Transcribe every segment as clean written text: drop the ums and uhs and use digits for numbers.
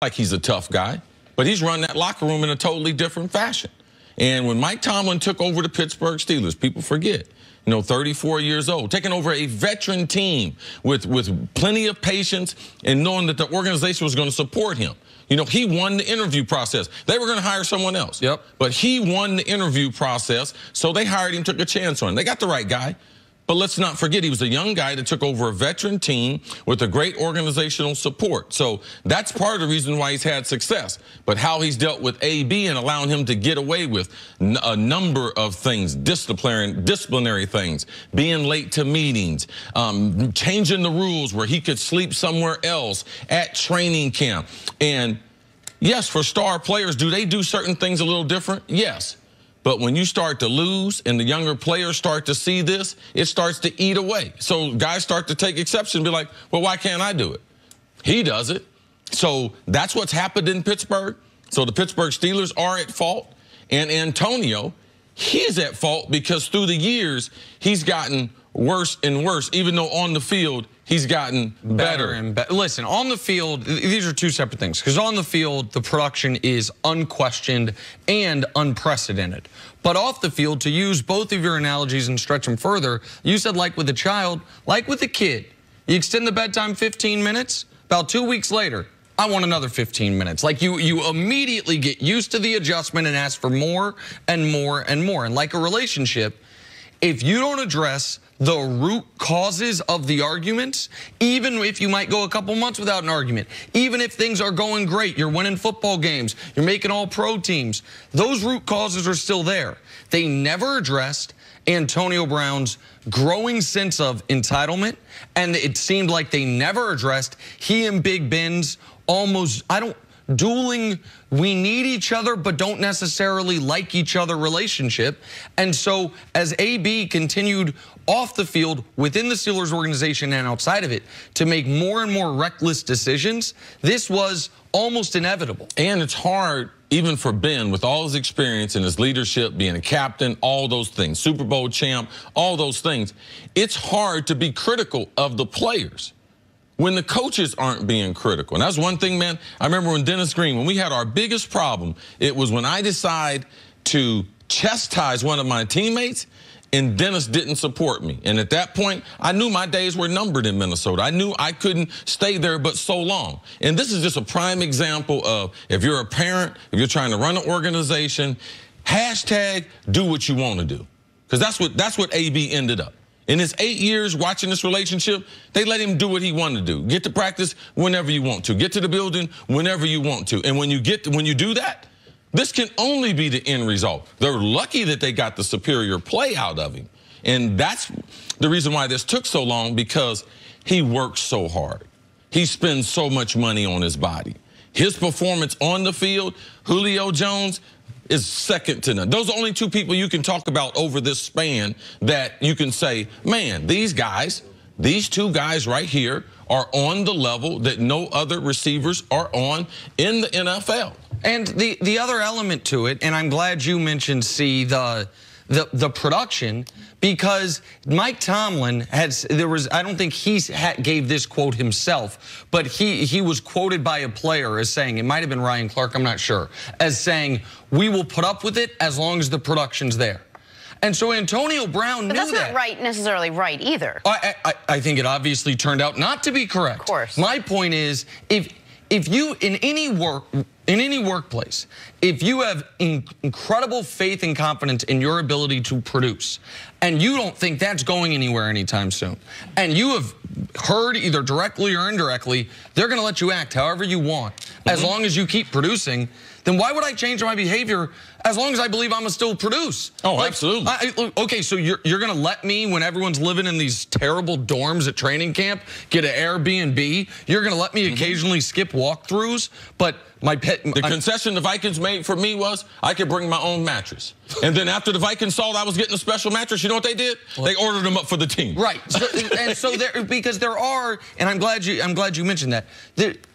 like he's a tough guy, but he's run that locker room in a totally different fashion. And when Mike Tomlin took over the Pittsburgh Steelers, people forget, 34 years old, taking over a veteran team with plenty of patience and knowing that the organization was going to support him. He won the interview process. They were going to hire someone else. Yep. But he won the interview process, so they hired him, took a chance on him. They got the right guy. But let's not forget, he was a young guy that took over a veteran team with a great organizational support. So that's part of the reason why he's had success. But how he's dealt with AB and allowing him to get away with a number of things, disciplinary things, being late to meetings, changing the rules where he could sleep somewhere else at training camp. And yes, for star players, do they do certain things a little different? Yes. But when you start to lose and the younger players start to see this, it starts to eat away. So guys start to take exception and be like, well, why can't I do it? He does it. So that's what's happened in Pittsburgh. So the Pittsburgh Steelers are at fault. And Antonio, he's at fault because through the years, he's gotten worse and worse, even though on the field, he's gotten better and better. Listen, on the field, these are two separate things. Because on the field, the production is unquestioned and unprecedented. But off the field, to use both of your analogies and stretch them further, you said like with a child, like with a kid. You extend the bedtime 15 minutes, about 2 weeks later, I want another 15 minutes. Like you immediately get used to the adjustment and ask for more and more and more. And like a relationship, if you don't address the root causes of the arguments, even if you might go a couple months without an argument, even if things are going great, you're winning football games, you're making all-pro teams, those root causes are still there. They never addressed Antonio Brown's growing sense of entitlement, and it seemed like they never addressed he and Big Ben's almost, dueling, we need each other but don't necessarily like each other relationship. And so as AB continued off the field within the Steelers organization and outside of it to make more and more reckless decisions, this was almost inevitable. And it's hard even for Ben with all his experience and his leadership, being a captain, all those things, Super Bowl champ, all those things. It's hard to be critical of the players when the coaches aren't being critical. And that's one thing, man. I remember when Dennis Green, when we had our biggest problem, it was when I decided to chastise one of my teammates and Dennis didn't support me. And at that point, I knew my days were numbered in Minnesota. I knew I couldn't stay there but so long. And this is just a prime example of if you're a parent, if you're trying to run an organization, hashtag do what you want to do. Because that's what AB ended up. In his 8 years watching this relationship, they let him do what he wanted to do. Get to practice whenever you want to. Get to the building whenever you want to. And when you do that, this can only be the end result. They're lucky that they got the superior play out of him. And that's the reason why this took so long, because he works so hard. He spends so much money on his body. His performance on the field, Julio Jones, is second to none. Those are only two people you can talk about over this span that you can say, man, these two guys right here are on the level that no other receivers are on in the NFL. And the other element to it, and I'm glad you mentioned, the production, because Mike Tomlin I don't think he gave this quote himself, but he was quoted by a player as saying, it might have been Ryan Clark, I'm not sure, as saying, we will put up with it as long as the production's there. And so Antonio Brown knew that. But that's not necessarily right either. I think it obviously turned out not to be correct. Of course. My point is, if you, in any workplace, if you have incredible faith and confidence in your ability to produce, and you don't think that's going anywhere anytime soon, and you have heard either directly or indirectly, they're going to let you act however you want, as long as you keep producing, then why would I change my behavior as long as I believe I'm going to still produce? Oh, like, absolutely. Okay, so you're going to let me, when everyone's living in these terrible dorms at training camp, get an Airbnb? You're going to let me occasionally skip walkthroughs? But the concession the Vikings made for me was I could bring my own mattress. And then after the Vikings saw that I was getting a special mattress, you know what they did? They ordered them up for the team. Right. So because there are, and I'm glad you mentioned that.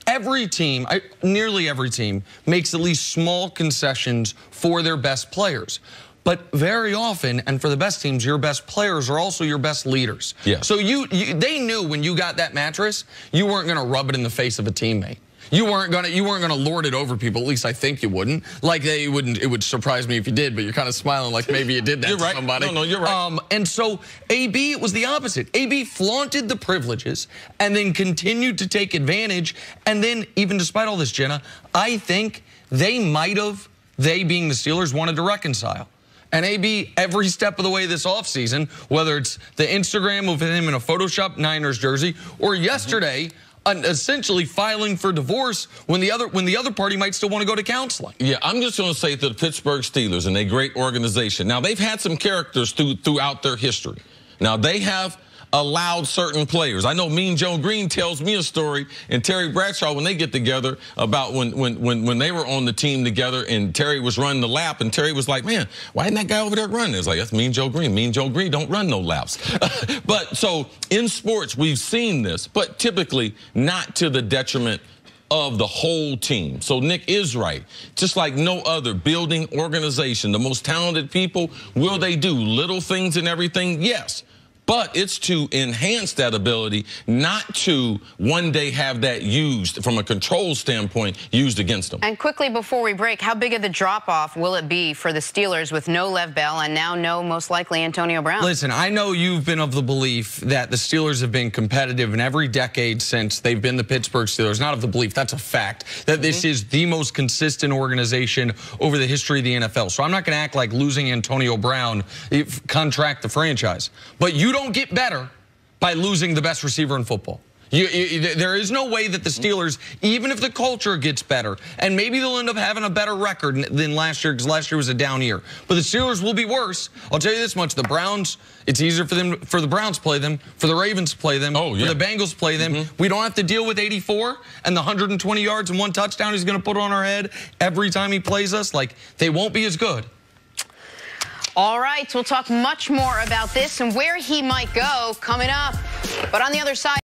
Every team, nearly every team, makes at least small concessions for their best players. But very often, and for the best teams, your best players are also your best leaders. Yeah. So they knew when you got that mattress, you weren't going to rub it in the face of a teammate. You weren't gonna lord it over people. At least I think you wouldn't. Like they wouldn't. It would surprise me if you did. But you're kind of smiling like maybe you did that You're to right. somebody. No, you're right. And so AB was the opposite. AB flaunted the privileges and then continued to take advantage. And then even despite all this, Jenna, I think they being the Steelers, wanted to reconcile. And AB, every step of the way this offseason, whether it's the Instagram of him in a Photoshop Niners jersey, or yesterday, essentially filing for divorce when the other party might still want to go to counseling. Yeah, I'm just going to say to the Pittsburgh Steelers, and a great organization. Now, they've had some characters throughout their history. Now, they have allowed certain players. I know Mean Joe Green tells me a story, and Terry Bradshaw, when they get together, about when they were on the team together and Terry was running the lap, and Terry was like, man, why isn't that guy over there running? It's like, that's Mean Joe Green. Mean Joe Green don't run no laps. But so in sports, we've seen this, but typically not to the detriment of the whole team. So Nick is right. Just like no other building organization, the most talented people, will they do little things and everything? Yes. But it's to enhance that ability, not to one day have that used from a control standpoint, used against them. And quickly before we break, how big of the drop-off will it be for the Steelers with no Lev Bell and now no, most likely, Antonio Brown? Listen, I know you've been of the belief that the Steelers have been competitive in every decade since they've been the Pittsburgh Steelers. Not of the belief, that's a fact, that this is the most consistent organization over the history of the NFL. So I'm not going to act like losing Antonio Brown contract the franchise. But you don't get better by losing the best receiver in football. There is no way that the Steelers, even if the culture gets better, and maybe they'll end up having a better record than last year, because last year was a down year, but the Steelers will be worse. I'll tell you this much: the Browns, it's easier for the Browns to play them, for the Ravens to play them, for the Bengals to play them. We don't have to deal with 84 and the 120 yards and 1 touchdown he's going to put on our head every time he plays us. Like, they won't be as good. All right, we'll talk much more about this and where he might go coming up. But on the other side,